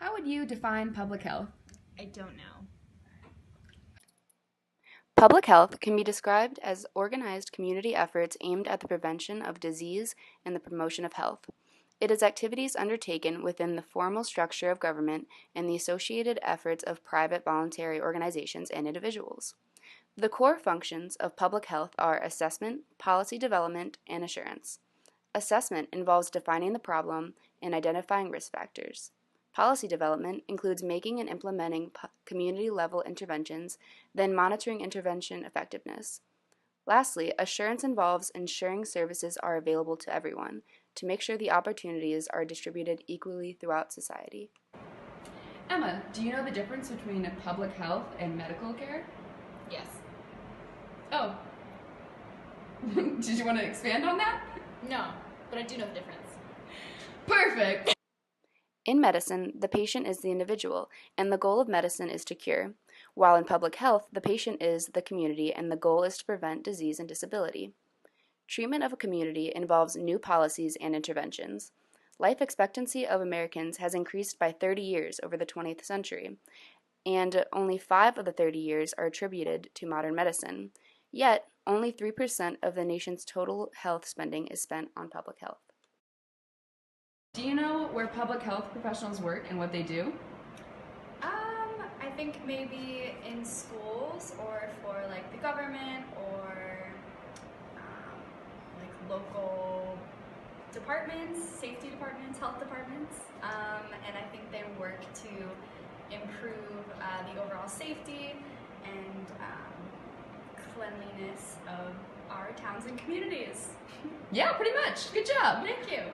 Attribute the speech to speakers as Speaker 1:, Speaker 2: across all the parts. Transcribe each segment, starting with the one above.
Speaker 1: How would you define public health?
Speaker 2: I don't know.
Speaker 3: Public health can be described as organized community efforts aimed at the prevention of disease and the promotion of health. It is activities undertaken within the formal structure of government and the associated efforts of private voluntary organizations and individuals. The core functions of public health are assessment, policy development, and assurance. Assessment involves defining the problem and identifying risk factors. Policy development includes making and implementing community-level interventions, then monitoring intervention effectiveness. Lastly, assurance involves ensuring services are available to everyone to make sure the opportunities are distributed equally throughout society.
Speaker 1: Emma, do you know the difference between public health and medical care?
Speaker 2: Yes.
Speaker 1: Oh. Did you want to expand on that?
Speaker 2: No, but I do know the difference.
Speaker 1: Perfect!
Speaker 3: In medicine, the patient is the individual, and the goal of medicine is to cure, while in public health, the patient is the community, and the goal is to prevent disease and disability. Treatment of a community involves new policies and interventions. Life expectancy of Americans has increased by 30 years over the 20th century, and only 5 of the 30 years are attributed to modern medicine. Yet, only 3% of the nation's total health spending is spent on public health.
Speaker 1: Do you know where public health professionals work and what they do?
Speaker 2: I think maybe in schools or for like the government or like local departments, safety departments, health departments, and I think they work to improve the overall safety and cleanliness of our towns and communities.
Speaker 1: Yeah, pretty much. Good job.
Speaker 2: Thank you.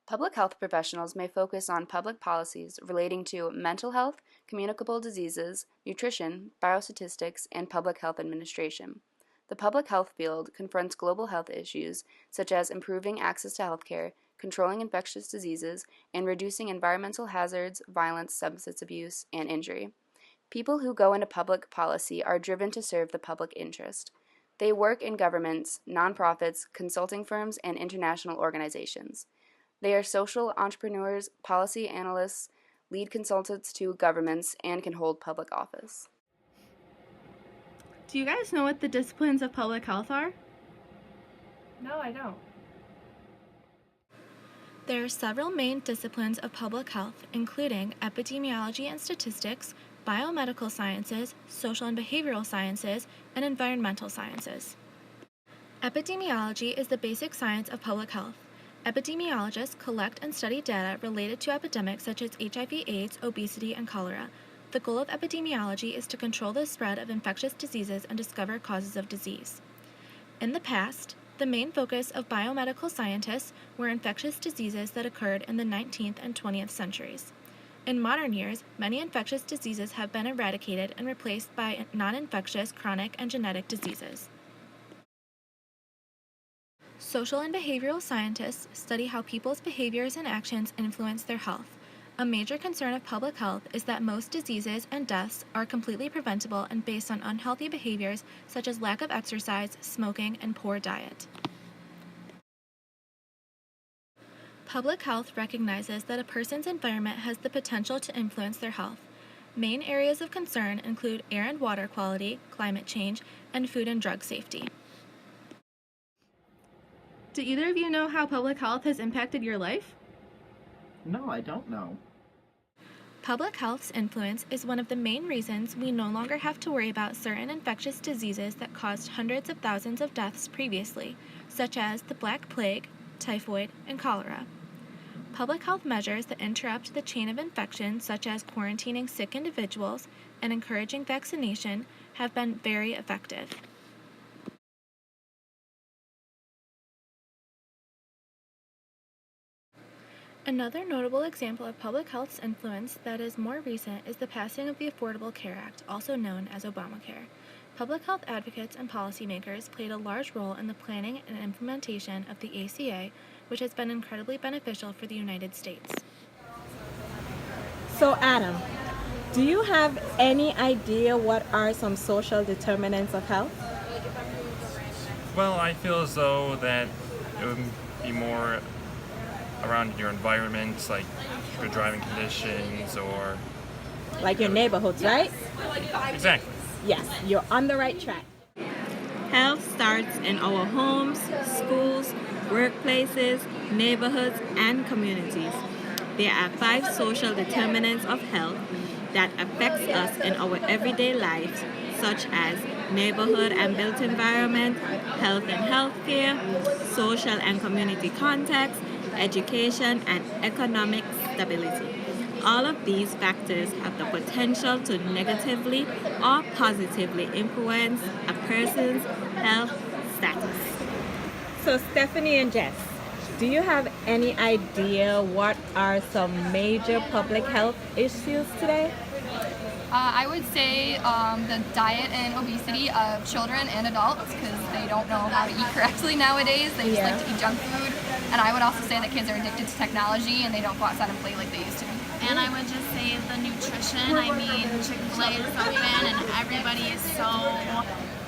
Speaker 3: Public health professionals may focus on public policies relating to mental health, communicable diseases, nutrition, biostatistics, and public health administration. The public health field confronts global health issues such as improving access to healthcare, controlling infectious diseases, and reducing environmental hazards, violence, substance abuse, and injury. People who go into public policy are driven to serve the public interest. They work in governments, nonprofits, consulting firms, and international organizations. They are social entrepreneurs, policy analysts, lead consultants to governments, and can hold public office.
Speaker 4: Do you guys know what the disciplines of public health are?
Speaker 5: No, I don't.
Speaker 4: There are several main disciplines of public health, including epidemiology and statistics, biomedical sciences, social and behavioral sciences, and environmental sciences. Epidemiology is the basic science of public health. Epidemiologists collect and study data related to epidemics such as HIV/AIDS, obesity, and cholera. The goal of epidemiology is to control the spread of infectious diseases and discover causes of disease. In the past, the main focus of biomedical scientists were infectious diseases that occurred in the 19th and 20th centuries. In modern years, many infectious diseases have been eradicated and replaced by non-infectious, chronic, and genetic diseases. Social and behavioral scientists study how people's behaviors and actions influence their health. A major concern of public health is that most diseases and deaths are completely preventable and based on unhealthy behaviors such as lack of exercise, smoking, and poor diet. Public health recognizes that a person's environment has the potential to influence their health. Main areas of concern include air and water quality, climate change, and food and drug safety.
Speaker 5: Do either of you know how public health has impacted your life?
Speaker 6: No, I don't know.
Speaker 4: Public health's influence is one of the main reasons we no longer have to worry about certain infectious diseases that caused hundreds of thousands of deaths previously, such as the Black Plague, typhoid, and cholera. Public health measures that interrupt the chain of infection, such as quarantining sick individuals and encouraging vaccination, have been very effective. Another notable example of public health's influence that is more recent is the passing of the Affordable Care Act, also known as Obamacare. Public health advocates and policymakers played a large role in the planning and implementation of the ACA, which has been incredibly beneficial for the United States.
Speaker 7: So Adam, do you have any idea what are some social determinants of health?
Speaker 8: Well, I feel as though that it would be more around your environment, like good driving conditions or...
Speaker 7: Like your neighborhoods, right?
Speaker 8: Exactly.
Speaker 7: Yes, you're on the right track. Health starts in our homes, schools, workplaces, neighborhoods, and communities. There are 5 social determinants of health that affects us in our everyday lives, such as neighborhood and built environment, health and healthcare, social and community context, education, and economic stability. All of these factors have the potential to negatively or positively influence a person's health status. So, Stephanie and Jess, do you have any idea what are some major public health issues today?
Speaker 1: I would say the diet and obesity of children and adults, because they don't know how to eat correctly nowadays. They just like to eat junk food. And I would also say that kids are addicted to technology and they don't go outside and play like they used to.
Speaker 9: And I would just say the nutrition. I mean, Chick-fil-A is open and everybody is so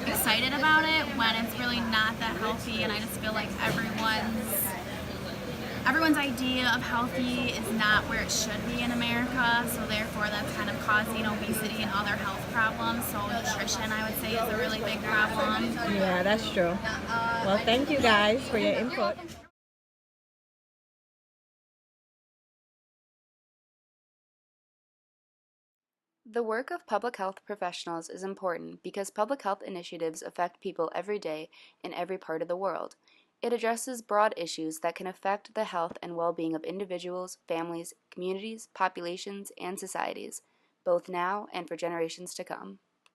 Speaker 9: excited about it when it's really not that healthy, and I just feel like everyone's idea of healthy is not where it should be in America, so therefore that's kind of causing obesity and other health problems. So nutrition, I would say, is a really big problem.
Speaker 7: Yeah, that's true. Well, thank you guys for your input.
Speaker 3: The work of public health professionals is important because public health initiatives affect people every day in every part of the world. It addresses broad issues that can affect the health and well-being of individuals, families, communities, populations, and societies, both now and for generations to come.